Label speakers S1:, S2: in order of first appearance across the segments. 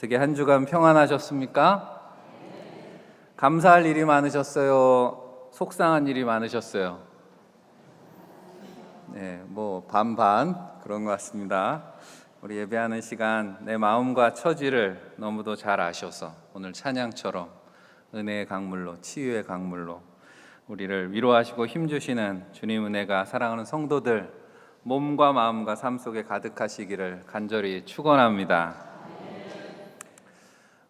S1: 어떻게 한 주간 평안하셨습니까? 감사할 일이 많으셨어요? 속상한 일이 많으셨어요? 네, 뭐 반반 그런 것 같습니다. 우리 예배하는 시간 내 마음과 처지를 너무도 잘 아셔서 오늘 찬양처럼 은혜의 강물로, 치유의 강물로 우리를 위로하시고 힘주시는 주님 은혜가 사랑하는 성도들 몸과 마음과 삶 속에 가득하시기를 간절히 축원합니다.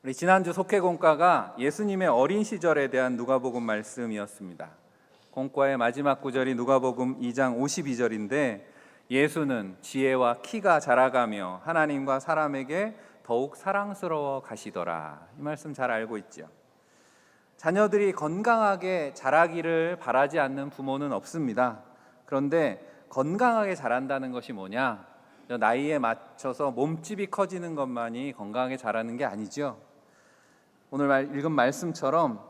S1: 우리 지난주 속회공과가 예수님의 어린 시절에 대한 누가복음 말씀이었습니다. 공과의 마지막 구절이 누가복음 2장 52절인데 예수는 지혜와 키가 자라가며 하나님과 사람에게 더욱 사랑스러워 가시더라. 이 말씀 잘 알고 있죠. 자녀들이 건강하게 자라기를 바라지 않는 부모는 없습니다. 그런데 건강하게 자란다는 것이 뭐냐? 나이에 맞춰서 몸집이 커지는 것만이 건강하게 자라는 게 아니죠. 오늘 읽은 말씀처럼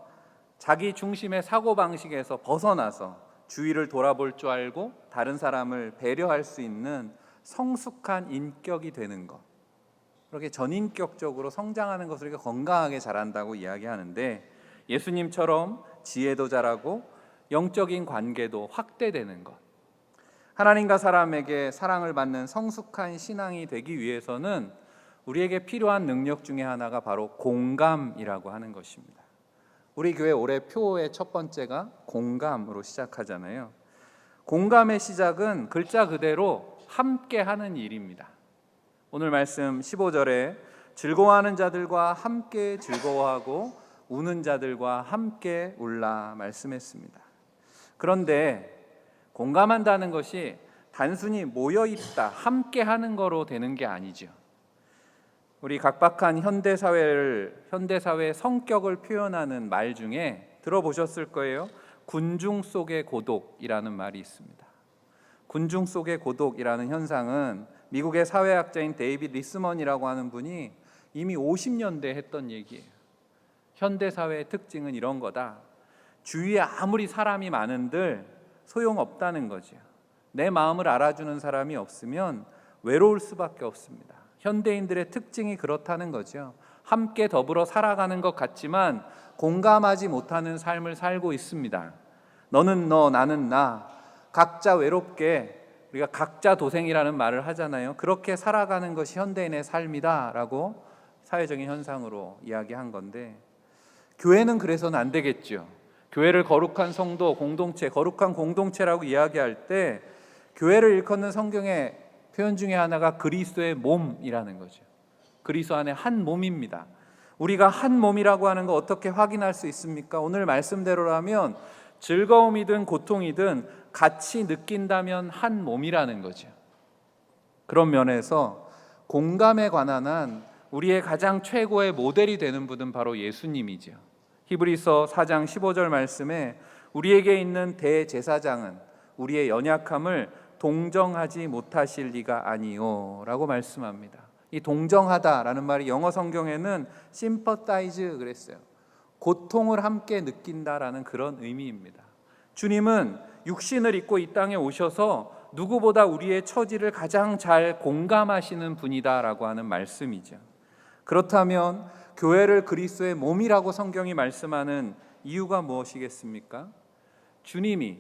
S1: 자기 중심의 사고방식에서 벗어나서 주위를 돌아볼 줄 알고 다른 사람을 배려할 수 있는 성숙한 인격이 되는 것, 그렇게 전인격적으로 성장하는 것을 우리가 건강하게 자란다고 이야기하는데 예수님처럼 지혜도 자라고 영적인 관계도 확대되는 것, 하나님과 사람에게 사랑을 받는 성숙한 신앙이 되기 위해서는 우리에게 필요한 능력 중에 하나가 바로 공감이라고 하는 것입니다. 우리 교회 올해 표의 첫 번째가 공감으로 시작하잖아요. 공감의 시작은 글자 그대로 함께 하는 일입니다. 오늘 말씀 15절에 즐거워하는 자들과 함께 즐거워하고 우는 자들과 함께 울라 말씀했습니다. 그런데 공감한다는 것이 단순히 모여있다, 함께 하는 거로 되는 게 아니죠. 우리 각박한 현대사회의 성격을 표현하는 말 중에 들어보셨을 거예요. 군중 속의 고독이라는 말이 있습니다. 군중 속의 고독이라는 현상은 미국의 사회학자인 데이빗 리스먼이라고 하는 분이 이미 50년대에 했던 얘기예요. 현대사회의 특징은 이런 거다. 주위에 아무리 사람이 많은들 소용없다는 거죠. 내 마음을 알아주는 사람이 없으면 외로울 수밖에 없습니다. 현대인들의 특징이 그렇다는 거죠. 함께 더불어 살아가는 것 같지만 공감하지 못하는 삶을 살고 있습니다. 너는 너, 나는 나, 각자 외롭게 우리가 각자 도생이라는 말을 하잖아요. 그렇게 살아가는 것이 현대인의 삶이다라고 사회적인 현상으로 이야기한 건데 교회는 그래서는 안 되겠죠. 교회를 거룩한 성도, 공동체, 거룩한 공동체라고 이야기할 때 교회를 일컫는 성경의 표현 중에 하나가 그리스도의 몸이라는 거죠. 그리스도 안에 한 몸입니다. 우리가 한 몸이라고 하는 거 어떻게 확인할 수 있습니까? 오늘 말씀대로라면 즐거움이든 고통이든 같이 느낀다면 한 몸이라는 거죠. 그런 면에서 공감에 관한 한 우리의 가장 최고의 모델이 되는 분은 바로 예수님이죠. 히브리서 4장 15절 말씀에 우리에게 있는 대제사장은 우리의 연약함을 동정하지 못하실 리가 아니요 라고 말씀합니다. 이 동정하다라는 말이 영어 성경에는 sympathize 그랬어요. 고통을 함께 느낀다라는 그런 의미입니다. 주님은 육신을 입고 이 땅에 오셔서 누구보다 우리의 처지를 가장 잘 공감하시는 분이다라고 하는 말씀이죠. 그렇다면 교회를 그리스도의 몸이라고 성경이 말씀하는 이유가 무엇이겠습니까? 주님이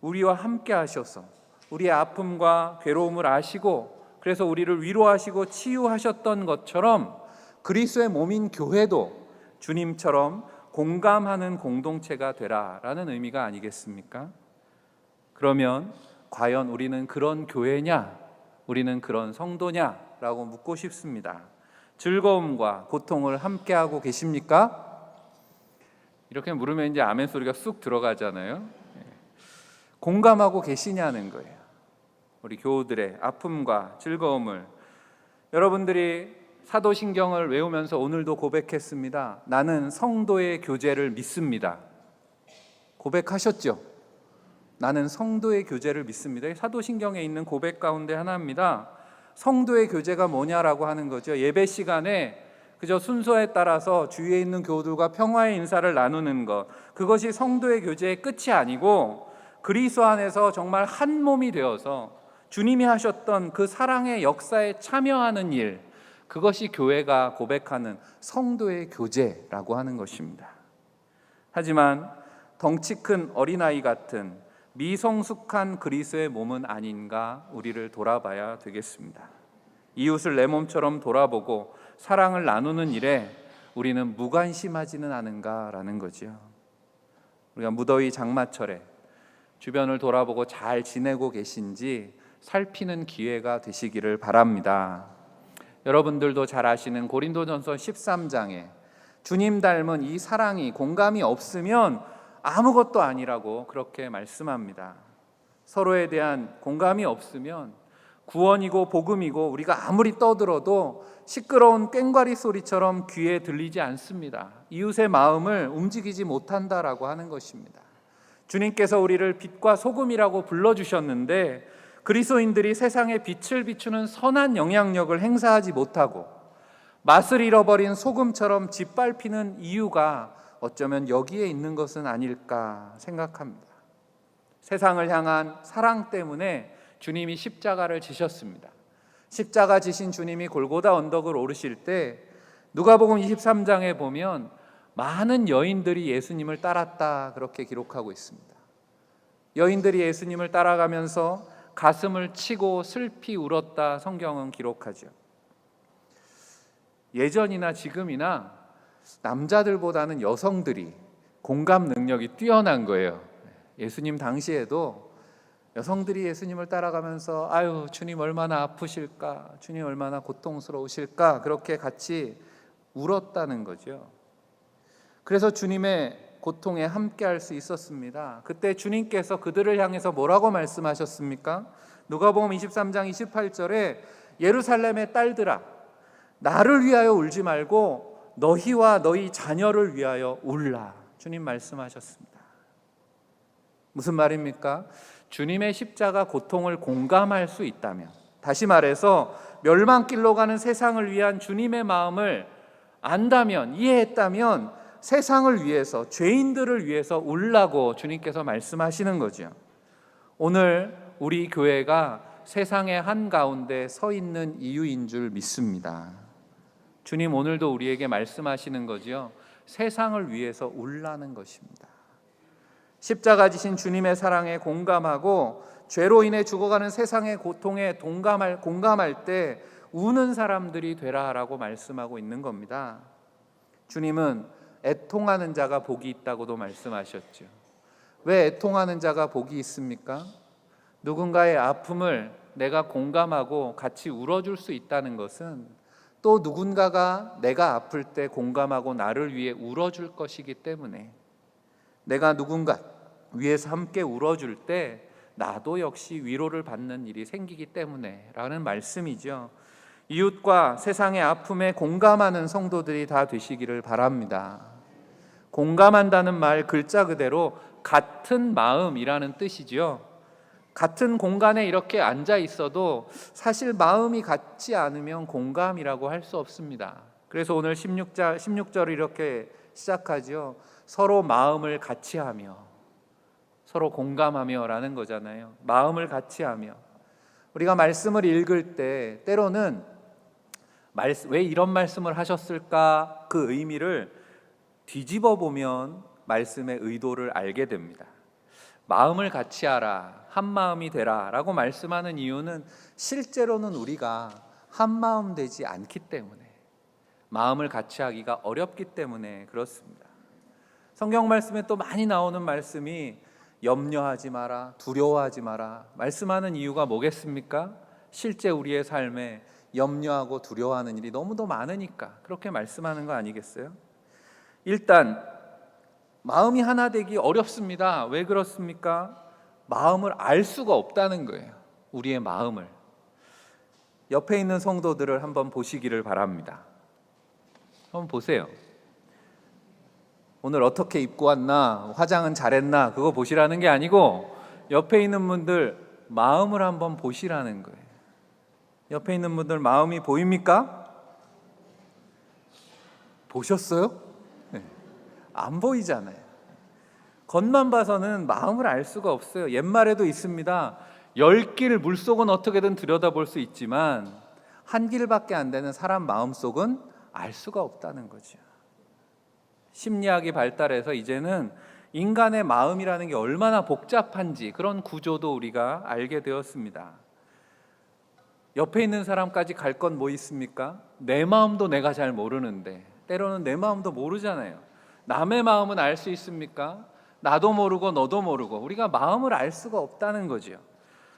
S1: 우리와 함께 하셔서 우리의 아픔과 괴로움을 아시고 그래서 우리를 위로하시고 치유하셨던 것처럼 그리스도의 몸인 교회도 주님처럼 공감하는 공동체가 되라라는 의미가 아니겠습니까? 그러면 과연 우리는 그런 교회냐? 우리는 그런 성도냐라고 묻고 싶습니다. 즐거움과 고통을 함께하고 계십니까? 이렇게 물으면 이제 아멘 소리가 쑥 들어가잖아요. 공감하고 계시냐는 거예요. 우리 교우들의 아픔과 즐거움을 여러분들이 사도신경을 외우면서 오늘도 고백했습니다. 나는 성도의 교제를 믿습니다. 고백하셨죠? 나는 성도의 교제를 믿습니다. 사도신경에 있는 고백 가운데 하나입니다. 성도의 교제가 뭐냐라고 하는 거죠. 예배 시간에 그저 순서에 따라서 주위에 있는 교우들과 평화의 인사를 나누는 것, 그것이 성도의 교제의 끝이 아니고 그리스도 안에서 정말 한 몸이 되어서 주님이 하셨던 그 사랑의 역사에 참여하는 일, 그것이 교회가 고백하는 성도의 교제라고 하는 것입니다. 하지만 덩치 큰 어린아이 같은 미성숙한 그리스도의 몸은 아닌가 우리를 돌아봐야 되겠습니다. 이웃을 내 몸처럼 돌아보고 사랑을 나누는 일에 우리는 무관심하지는 않은가라는 거죠. 우리가 무더위 장마철에 주변을 돌아보고 잘 지내고 계신지 살피는 기회가 되시기를 바랍니다. 여러분들도 잘 아시는 고린도전서 13장에 주님 닮은 이 사랑이 공감이 없으면 아무것도 아니라고 그렇게 말씀합니다. 서로에 대한 공감이 없으면 구원이고 복음이고 우리가 아무리 떠들어도 시끄러운 꽹과리 소리처럼 귀에 들리지 않습니다. 이웃의 마음을 움직이지 못한다라고 하는 것입니다. 주님께서 우리를 빛과 소금이라고 불러주셨는데 그리스도인들이 세상에 빛을 비추는 선한 영향력을 행사하지 못하고 맛을 잃어버린 소금처럼 짓밟히는 이유가 어쩌면 여기에 있는 것은 아닐까 생각합니다. 세상을 향한 사랑 때문에 주님이 십자가를 지셨습니다. 십자가 지신 주님이 골고다 언덕을 오르실 때 누가복음 23장에 보면 많은 여인들이 예수님을 따랐다 그렇게 기록하고 있습니다. 여인들이 예수님을 따라가면서 가슴을 치고 슬피 울었다 성경은 기록하죠. 예전이나 지금이나 남자들보다는 여성들이 공감 능력이 뛰어난 거예요. 예수님 당시에도 여성들이 예수님을 따라가면서 아유 주님 얼마나 아프실까, 주님 얼마나 고통스러우실까 그렇게 같이 울었다는 거죠. 그래서 주님의 고통에 함께할 수 있었습니다. 그때 주님께서 그들을 향해서 뭐라고 말씀하셨습니까? 누가복음 23장 28절에 예루살렘의 딸들아 나를 위하여 울지 말고 너희와 너희 자녀를 위하여 울라. 주님 말씀하셨습니다. 무슨 말입니까? 주님의 십자가 고통을 공감할 수 있다면, 다시 말해서 멸망길로 가는 세상을 위한 주님의 마음을 안다면, 이해했다면 세상을 위해서, 죄인들을 위해서 울라고 주님께서 말씀하시는 거죠. 오늘 우리 교회가 세상의 한가운데 서 있는 이유인 줄 믿습니다. 주님 오늘도 우리에게 말씀하시는 거죠. 세상을 위해서 울라는 것입니다. 십자가 지신 주님의 사랑에 공감하고 죄로 인해 죽어가는 세상의 고통에 공감할 때 우는 사람들이 되라라고 말씀하고 있는 겁니다. 주님은 애통하는 자가 복이 있다고도 말씀하셨죠. 왜 애통하는 자가 복이 있습니까? 누군가의 아픔을 내가 공감하고 같이 울어줄 수 있다는 것은 또 누군가가 내가 아플 때 공감하고 나를 위해 울어줄 것이기 때문에, 내가 누군가 위해서 함께 울어줄 때 나도 역시 위로를 받는 일이 생기기 때문에 라는 말씀이죠. 이웃과 세상의 아픔에 공감하는 성도들이 다 되시기를 바랍니다. 공감한다는 말 글자 그대로 같은 마음이라는 뜻이죠. 같은 공간에 이렇게 앉아 있어도 사실 마음이 같지 않으면 공감이라고 할 수 없습니다. 그래서 오늘 16절을 이렇게 시작하죠. 서로 마음을 같이 하며, 서로 공감하며 라는 거잖아요. 마음을 같이 하며. 우리가 말씀을 읽을 때 때로는 왜 이런 말씀을 하셨을까 그 의미를 뒤집어 보면 말씀의 의도를 알게 됩니다. 마음을 같이 하라, 한 마음이 되라 라고 말씀하는 이유는 실제로는 우리가 한 마음 되지 않기 때문에, 마음을 같이 하기가 어렵기 때문에 그렇습니다. 성경 말씀에 또 많이 나오는 말씀이 염려하지 마라, 두려워하지 마라 말씀하는 이유가 뭐겠습니까? 실제 우리의 삶에 염려하고 두려워하는 일이 너무도 많으니까 그렇게 말씀하는 거 아니겠어요? 일단 마음이 하나 되기 어렵습니다. 왜 그렇습니까? 마음을 알 수가 없다는 거예요. 우리의 마음을. 옆에 있는 성도들을 한번 보시기를 바랍니다. 한번 보세요. 오늘 어떻게 입고 왔나, 화장은 잘했나 그거 보시라는 게 아니고 옆에 있는 분들 마음을 한번 보시라는 거예요. 옆에 있는 분들 마음이 보입니까? 보셨어요? 네. 안 보이잖아요. 겉만 봐서는 마음을 알 수가 없어요. 옛말에도 있습니다. 10길 물속은 어떻게든 들여다볼 수 있지만 한 길밖에 안 되는 사람 마음속은 알 수가 없다는 거죠. 심리학이 발달해서 이제는 인간의 마음이라는 게 얼마나 복잡한지 그런 구조도 우리가 알게 되었습니다. 옆에 있는 사람까지 갈 건 뭐 있습니까? 내 마음도 내가 잘 모르는데, 때로는 내 마음도 모르잖아요. 남의 마음은 알 수 있습니까? 나도 모르고 너도 모르고 우리가 마음을 알 수가 없다는 거죠.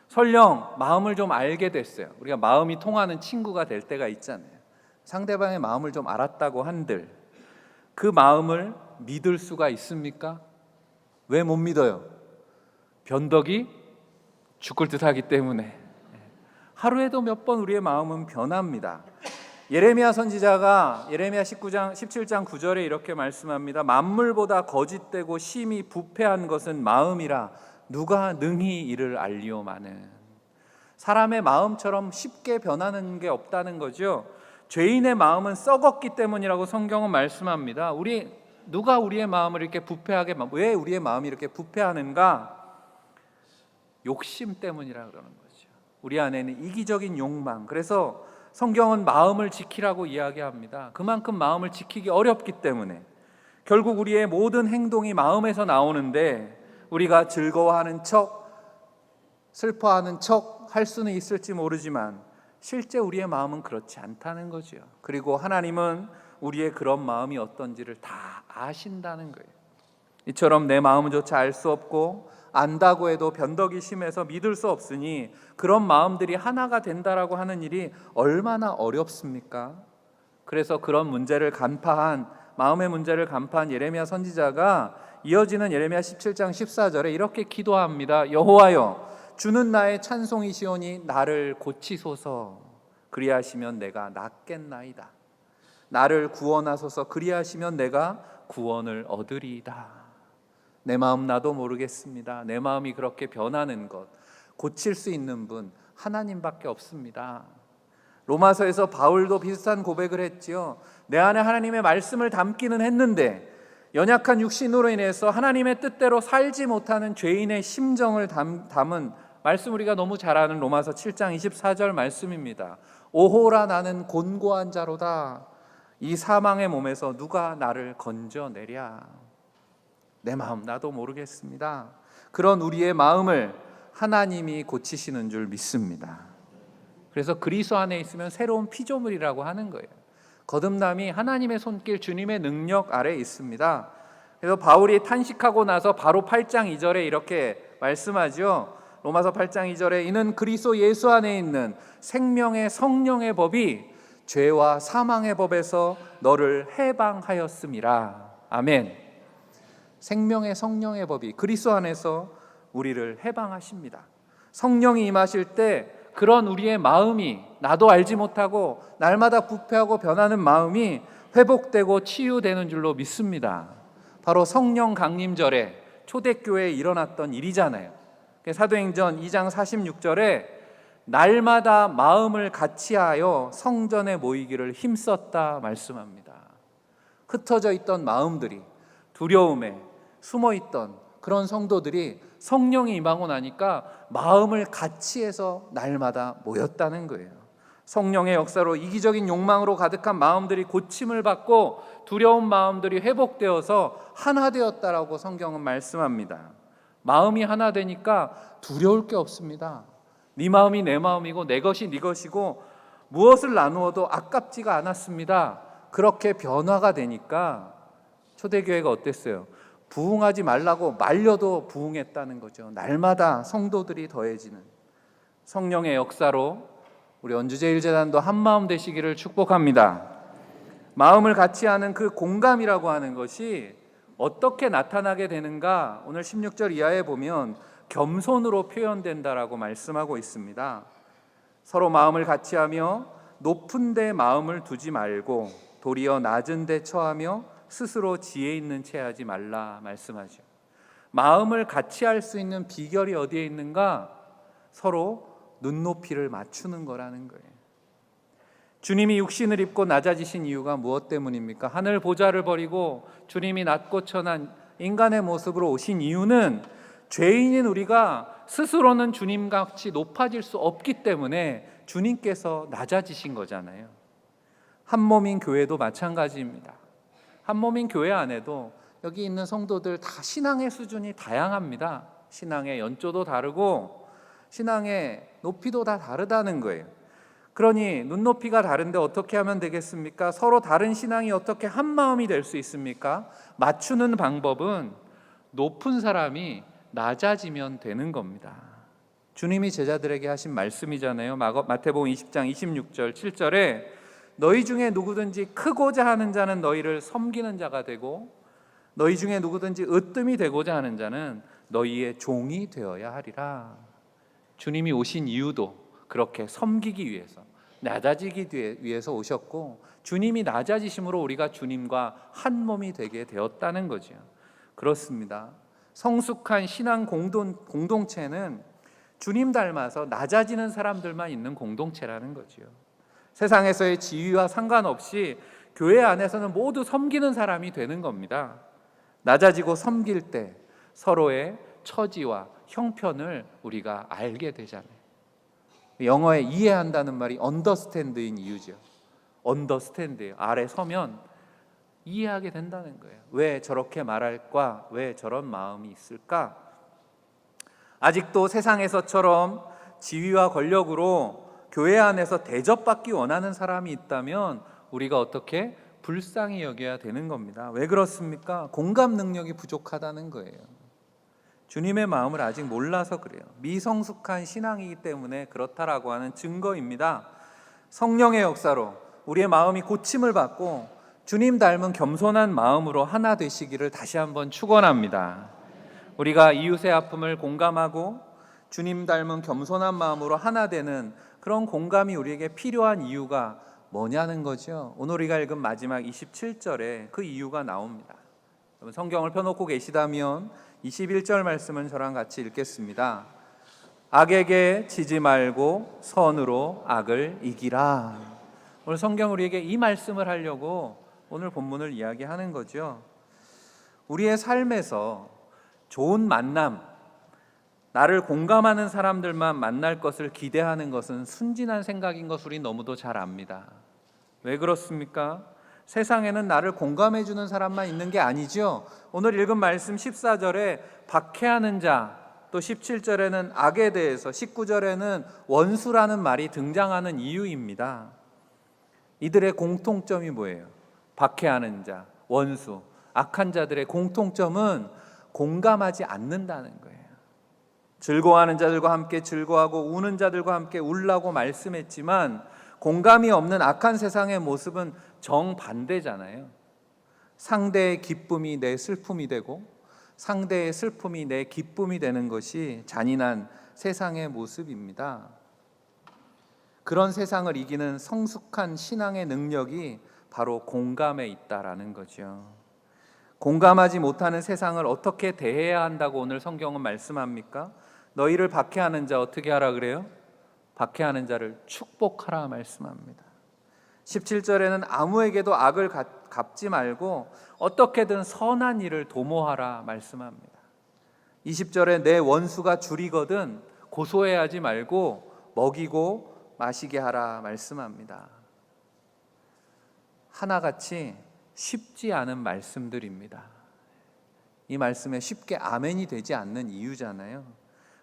S1: 설령 마음을 좀 알게 됐어요. 우리가 마음이 통하는 친구가 될 때가 있잖아요. 상대방의 마음을 좀 알았다고 한들 그 마음을 믿을 수가 있습니까? 왜 못 믿어요? 변덕이 죽을 듯하기 때문에. 하루에도 몇 번 우리의 마음은 변합니다. 예레미야 선지자가 예레미야 17장 9절에 이렇게 말씀합니다. 만물보다 거짓되고 심히 부패한 것은 마음이라 누가 능히 이를 알리오마는. 사람의 마음처럼 쉽게 변하는 게 없다는 거죠. 죄인의 마음은 썩었기 때문이라고 성경은 말씀합니다. 누가 우리의 마음을 이렇게 부패하게, 왜 우리의 마음이 이렇게 부패하는가? 욕심 때문이라 그러는 거죠. 우리 안에는 이기적인 욕망. 그래서 성경은 마음을 지키라고 이야기합니다. 그만큼 마음을 지키기 어렵기 때문에 결국 우리의 모든 행동이 마음에서 나오는데, 우리가 즐거워하는 척, 슬퍼하는 척 할 수는 있을지 모르지만 실제 우리의 마음은 그렇지 않다는 거죠. 그리고 하나님은 우리의 그런 마음이 어떤지를 다 아신다는 거예요. 이처럼 내 마음조차 알 수 없고 안다고 해도 변덕이 심해서 믿을 수 없으니 그런 마음들이 하나가 된다라고 하는 일이 얼마나 어렵습니까? 그래서 그런 마음의 문제를 간파한 예레미야 선지자가 이어지는 예레미야 17장 14절에 이렇게 기도합니다. 여호와여, 주는 나의 찬송이시오니 나를 고치소서. 그리하시면 내가 낫겠나이다. 나를 구원하소서. 그리하시면 내가 구원을 얻으리이다. 내 마음 나도 모르겠습니다. 내 마음이 그렇게 변하는 것, 고칠 수 있는 분 하나님밖에 없습니다. 로마서에서 바울도 비슷한 고백을 했지요. 내 안에 하나님의 말씀을 담기는 했는데 연약한 육신으로 인해서 하나님의 뜻대로 살지 못하는 죄인의 심정을 담은 말씀, 우리가 너무 잘 아는 로마서 7장 24절 말씀입니다. 오호라, 나는 곤고한 자로다. 이 사망의 몸에서 누가 나를 건져내랴. 내 마음 나도 모르겠습니다. 그런 우리의 마음을 하나님이 고치시는 줄 믿습니다. 그래서 그리스도 안에 있으면 새로운 피조물이라고 하는 거예요. 거듭남이 하나님의 손길, 주님의 능력 아래 있습니다. 그래서 바울이 탄식하고 나서 바로 8장 2절에 이렇게 말씀하죠. 로마서 8장 2절에 이는 그리스도 예수 안에 있는 생명의 성령의 법이 죄와 사망의 법에서 너를 해방하였음이라. 아멘. 생명의 성령의 법이 그리스도 안에서 우리를 해방하십니다. 성령이 임하실 때 그런 우리의 마음이, 나도 알지 못하고 날마다 부패하고 변하는 마음이 회복되고 치유되는 줄로 믿습니다. 바로 성령 강림절에 초대교회에 일어났던 일이잖아요. 사도행전 2장 46절에 날마다 마음을 같이하여 성전에 모이기를 힘썼다 말씀합니다. 흩어져 있던 마음들이, 두려움에 숨어있던 그런 성도들이 성령이 임하고 나니까 마음을 같이해서 날마다 모였다는 거예요. 성령의 역사로 이기적인 욕망으로 가득한 마음들이 고침을 받고 두려운 마음들이 회복되어서 하나 되었다라고 성경은 말씀합니다. 마음이 하나 되니까 두려울 게 없습니다. 네 마음이 내 마음이고 내 것이 네 것이고 무엇을 나누어도 아깝지가 않았습니다. 그렇게 변화가 되니까 초대교회가 어땠어요? 부흥하지 말라고 말려도 부흥했다는 거죠. 날마다 성도들이 더해지는 성령의 역사로 우리 언주제일재단도 한마음 되시기를 축복합니다. 마음을 같이 하는 그 공감이라고 하는 것이 어떻게 나타나게 되는가? 오늘 16절 이하에 보면 겸손으로 표현된다라고 말씀하고 있습니다. 서로 마음을 같이 하며 높은 데 마음을 두지 말고 도리어 낮은 데 처하며 스스로 지혜 있는 채 하지 말라 말씀하죠. 마음을 같이 할 수 있는 비결이 어디에 있는가? 서로 눈높이를 맞추는 거라는 거예요. 주님이 육신을 입고 낮아지신 이유가 무엇 때문입니까? 하늘 보좌를 버리고 주님이 낮고 천한 인간의 모습으로 오신 이유는 죄인인 우리가 스스로는 주님같이 높아질 수 없기 때문에 주님께서 낮아지신 거잖아요. 한 몸인 교회도 마찬가지입니다. 한 몸인 교회 안에도 여기 있는 성도들 다 신앙의 수준이 다양합니다. 신앙의 연조도 다르고 신앙의 높이도 다 다르다는 거예요. 그러니 눈높이가 다른데 어떻게 하면 되겠습니까? 서로 다른 신앙이 어떻게 한 마음이 될 수 있습니까? 맞추는 방법은 높은 사람이 낮아지면 되는 겁니다. 주님이 제자들에게 하신 말씀이잖아요. 마태복음 20장 26절 7절에 너희 중에 누구든지 크고자 하는 자는 너희를 섬기는 자가 되고 너희 중에 누구든지 으뜸이 되고자 하는 자는 너희의 종이 되어야 하리라. 주님이 오신 이유도 그렇게 섬기기 위해서, 낮아지기 위해서 오셨고, 주님이 낮아지심으로 우리가 주님과 한 몸이 되게 되었다는 거죠. 그렇습니다. 성숙한 신앙 공동체는 주님 닮아서 낮아지는 사람들만 있는 공동체라는 거죠. 세상에서의 지위와 상관없이 교회 안에서는 모두 섬기는 사람이 되는 겁니다. 낮아지고 섬길 때 서로의 처지와 형편을 우리가 알게 되잖아요. 영어에 이해한다는 말이 understand인 이유죠. understand예요. 아래 서면 이해하게 된다는 거예요. 왜 저렇게 말할까? 왜 저런 마음이 있을까? 아직도 세상에서처럼 지위와 권력으로 교회 안에서 대접받기 원하는 사람이 있다면 우리가 어떻게 불쌍히 여겨야 되는 겁니다. 왜 그렇습니까? 공감 능력이 부족하다는 거예요. 주님의 마음을 아직 몰라서 그래요. 미성숙한 신앙이기 때문에 그렇다라고 하는 증거입니다. 성령의 역사로 우리의 마음이 고침을 받고 주님 닮은 겸손한 마음으로 하나 되시기를 다시 한번 축원합니다. 우리가 이웃의 아픔을 공감하고 주님 닮은 겸손한 마음으로 하나 되는 그런 공감이 우리에게 필요한 이유가 뭐냐는 거죠. 오늘 우리가 읽은 마지막 27절에 그 이유가 나옵니다. 여러분 성경을 펴놓고 계시다면 21절 말씀은 저랑 같이 읽겠습니다. 악에게 지지 말고 선으로 악을 이기라. 오늘 성경 우리에게 이 말씀을 하려고 오늘 본문을 이야기하는 거죠. 우리의 삶에서 좋은 만남, 나를 공감하는 사람들만 만날 것을 기대하는 것은 순진한 생각인 것을 우리 너무도 잘 압니다. 왜 그렇습니까? 세상에는 나를 공감해 주는 사람만 있는 게 아니죠. 오늘 읽은 말씀 14절에 박해하는 자, 또 17절에는 악에 대해서, 19절에는 원수라는 말이 등장하는 이유입니다. 이들의 공통점이 뭐예요? 박해하는 자, 원수, 악한 자들의 공통점은 공감하지 않는다는 거예요. 즐거워하는 자들과 함께 즐거워하고 우는 자들과 함께 울라고 말씀했지만 공감이 없는 악한 세상의 모습은 정반대잖아요. 상대의 기쁨이 내 슬픔이 되고 상대의 슬픔이 내 기쁨이 되는 것이 잔인한 세상의 모습입니다. 그런 세상을 이기는 성숙한 신앙의 능력이 바로 공감에 있다라는 거죠. 공감하지 못하는 세상을 어떻게 대해야 한다고 오늘 성경은 말씀합니까? 너희를 박해하는 자 어떻게 하라 그래요? 박해하는 자를 축복하라 말씀합니다. 17절에는 아무에게도 악을 갚지 말고 어떻게든 선한 일을 도모하라 말씀합니다. 20절에 내 원수가 줄이거든 고소해하지 말고 먹이고 마시게 하라 말씀합니다. 하나같이 쉽지 않은 말씀들입니다. 이 말씀에 쉽게 아멘이 되지 않는 이유잖아요.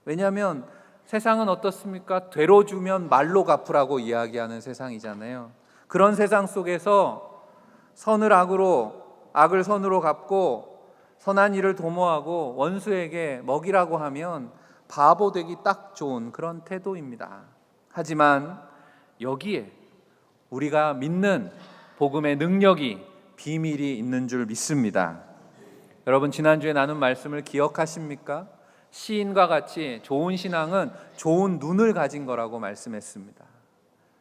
S1: 왜냐하면 세상은 어떻습니까? 되로 주면 말로 갚으라고 이야기하는 세상이잖아요. 그런 세상 속에서 선을 악으로, 악을 선으로 갚고 선한 일을 도모하고 원수에게 먹이라고 하면 바보 되기 딱 좋은 그런 태도입니다. 하지만 여기에 우리가 믿는 복음의 능력이 비밀이 있는 줄 믿습니다. 여러분 지난주에 나눈 말씀을 기억하십니까? 시인과 같이 좋은 신앙은 좋은 눈을 가진 거라고 말씀했습니다.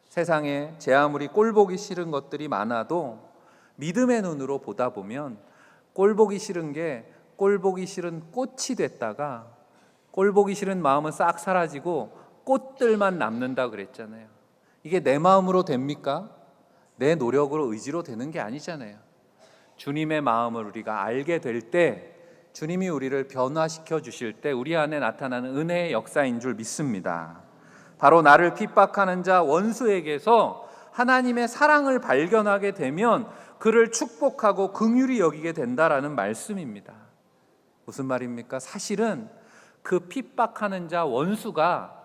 S1: 세상에 제 아무리 꼴보기 싫은 것들이 많아도 믿음의 눈으로 보다 보면 꼴보기 싫은 게 꼴보기 싫은 꽃이 됐다가 꼴보기 싫은 마음은 싹 사라지고 꽃들만 남는다 그랬잖아요. 이게 내 마음으로 됩니까? 내 노력으로 의지로 되는 게 아니잖아요. 주님의 마음을 우리가 알게 될 때 주님이 우리를 변화시켜 주실 때 우리 안에 나타나는 은혜의 역사인 줄 믿습니다. 바로 나를 핍박하는 자 원수에게서 하나님의 사랑을 발견하게 되면 그를 축복하고 긍휼히 여기게 된다라는 말씀입니다. 무슨 말입니까? 사실은 그 핍박하는 자 원수가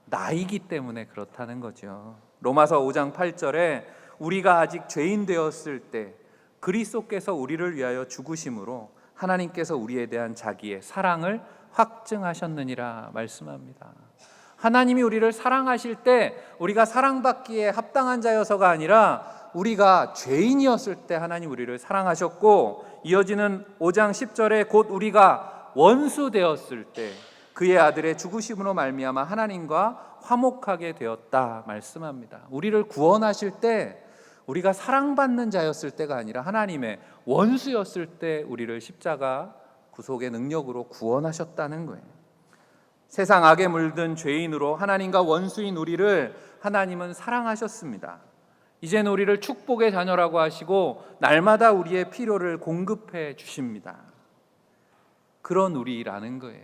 S1: 나이기 때문에 그렇다는 거죠. 로마서 5장 8절에 우리가 아직 죄인 되었을 때 그리스도께서 우리를 위하여 죽으심으로 하나님께서 우리에 대한 자기의 사랑을 확증하셨느니라 말씀합니다. 하나님이 우리를 사랑하실 때 우리가 사랑받기에 합당한 자여서가 아니라 우리가 죄인이었을 때 하나님 우리를 사랑하셨고, 이어지는 5장 10절에 곧 우리가 원수 되었을 때 그의 아들의 죽으심으로 말미암아 하나님과 화목하게 되었다 말씀합니다. 우리를 구원하실 때 우리가 사랑받는 자였을 때가 아니라 하나님의 원수였을 때 우리를 십자가 구속의 능력으로 구원하셨다는 거예요. 세상 악에 물든 죄인으로 하나님과 원수인 우리를 하나님은 사랑하셨습니다. 이제는 우리를 축복의 자녀라고 하시고 날마다 우리의 필요를 공급해 주십니다. 그런 우리라는 거예요.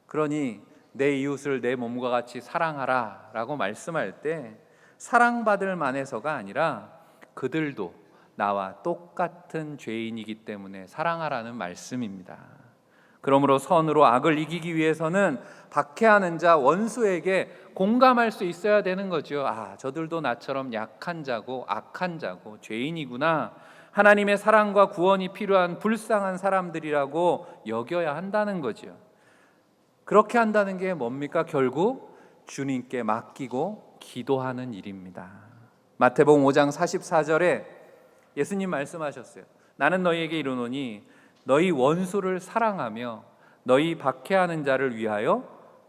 S1: 그러니 내 이웃을 내 몸과 같이 사랑하라 라고 말씀할 때 사랑받을 만해서가 아니라 그들도 나와 똑같은 죄인이기 때문에 사랑하라는 말씀입니다. 그러므로 선으로 악을 이기기 위해서는 박해하는 자 원수에게 공감할 수 있어야 되는 거죠. 저들도 나처럼 약한 자고 악한 자고 죄인이구나, 하나님의 사랑과 구원이 필요한 불쌍한 사람들이라고 여겨야 한다는 거죠. 그렇게 한다는 게 뭡니까? 결국 주님께 맡기고 기도하는 일입니다. 마태복음 5장 44절에 예수님 말씀하셨어요. 나는 너희에게 이르노니 너희 원수를 사랑하며 너희 박해하는 자를 위하여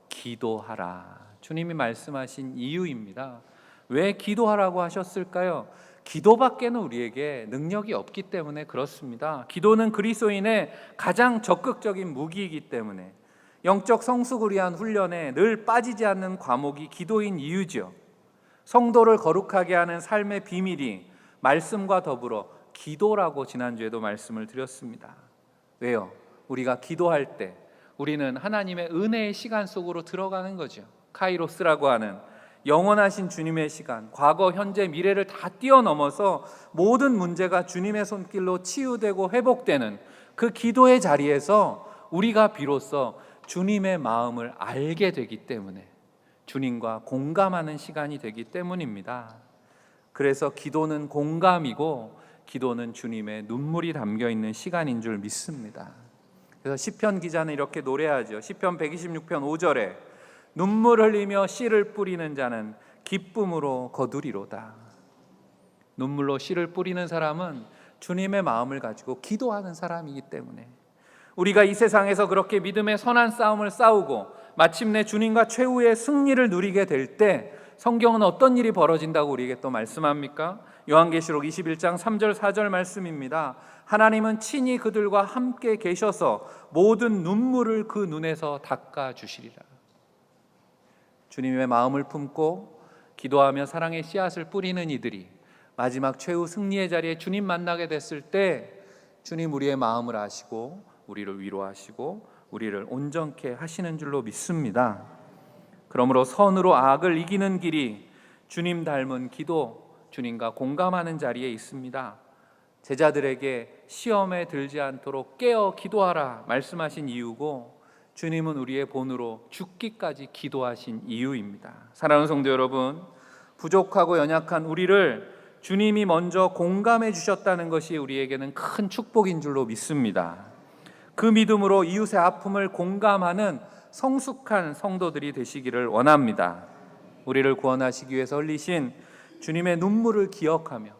S1: 기도하라. 주님이 말씀하신 이유입니다. 왜 기도하라고 하셨을까요? 기도밖에는 우리에게 능력이 없기 때문에 그렇습니다. 기도는 그리스도인의 가장 적극적인 무기이기 때문에 영적 성숙을 위한 훈련에 늘 빠지지 않는 과목이 기도인 이유죠. 성도를 거룩하게 하는 삶의 비밀이 말씀과 더불어 기도라고 지난주에도 말씀을 드렸습니다. 왜요? 우리가 기도할 때 우리는 하나님의 은혜의 시간 속으로 들어가는 거죠. 카이로스라고 하는 영원하신 주님의 시간, 과거, 현재, 미래를 다 뛰어넘어서 모든 문제가 주님의 손길로 치유되고 회복되는 그 기도의 자리에서 우리가 비로소 주님의 마음을 알게 되기 때문에 주님과 공감하는 시간이 되기 때문입니다. 그래서 기도는 공감이고 기도는 주님의 눈물이 담겨있는 시간인 줄 믿습니다. 그래서 시편 기자는 이렇게 노래하죠. 시편 126편 5절에 눈물 흘리며 씨를 뿌리는 자는 기쁨으로 거두리로다. 눈물로 씨를 뿌리는 사람은 주님의 마음을 가지고 기도하는 사람이기 때문에 우리가 이 세상에서 그렇게 믿음의 선한 싸움을 싸우고 마침내 주님과 최후의 승리를 누리게 될 때 성경은 어떤 일이 벌어진다고 우리에게 또 말씀합니까? 요한계시록 21장 3절 4절 말씀입니다. 하나님은 친히 그들과 함께 계셔서 모든 눈물을 그 눈에서 닦아주시리라. 주님의 마음을 품고 기도하며 사랑의 씨앗을 뿌리는 이들이 마지막 최후 승리의 자리에 주님 만나게 됐을 때 주님 우리의 마음을 아시고 우리를 위로하시고 우리를 온전케 하시는 줄로 믿습니다. 그러므로 선으로 악을 이기는 길이 주님 닮은 기도, 주님과 공감하는 자리에 있습니다. 제자들에게 시험에 들지 않도록 깨어 기도하라 말씀하신 이유고 주님은 우리의 본으로 죽기까지 기도하신 이유입니다. 사랑하는 성도 여러분, 부족하고 연약한 우리를 주님이 먼저 공감해 주셨다는 것이 우리에게는 큰 축복인 줄로 믿습니다. 그 믿음으로 이웃의 아픔을 공감하는 성숙한 성도들이 되시기를 원합니다. 우리를 구원하시기 위해서 흘리신 주님의 눈물을 기억하며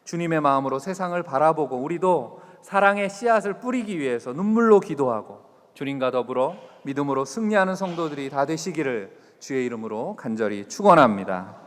S1: 주님의 마음으로 세상을 바라보고 우리도 사랑의 씨앗을 뿌리기 위해서 눈물로 기도하고 주님과 더불어 믿음으로 승리하는 성도들이 다 되시기를 주의 이름으로 간절히 축원합니다.